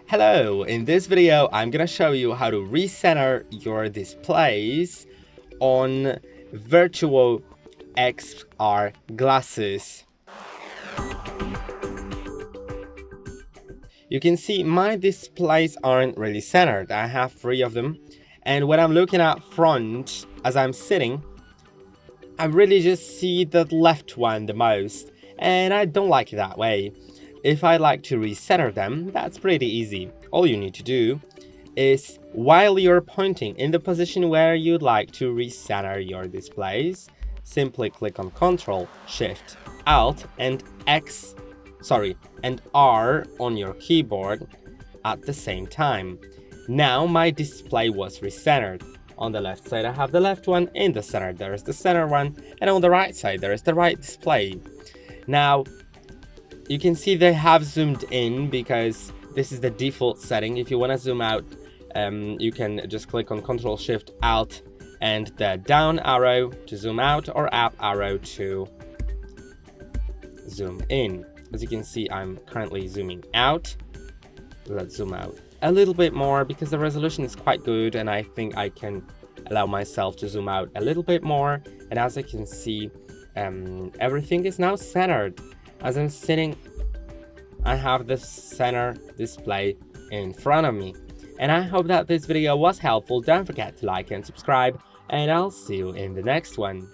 Hello, in this video I'm gonna show you how to recenter your displays on VITURE XR glasses. You can see my displays aren't really centered. I have 3 of them, and when I'm looking at front as I'm sitting, I really just see the left one the most, and I don't like it that way. If I like to recenter them, that's pretty easy. All you need to do is, while you're pointing in the position where you'd like to recenter your displays, simply click on Ctrl Shift Alt and R on your keyboard at the same time. Now my display was recentered. On the left side I have the left one, in the center there is the center one, and on the right side there is the right display. Now you can see they have zoomed in because this is the default setting. If you want to zoom out, you can just click on Ctrl Shift Alt and the down arrow to zoom out, or up arrow to zoom in. As you can see, I'm currently zooming out. Let's zoom out a little bit more because the resolution is quite good, and I think I can allow myself to zoom out a little bit more. And as you can see, everything is now centered. As I'm sitting, I have the center display in front of me. And I hope that this video was helpful. Don't forget to like and subscribe, and I'll see you in the next one.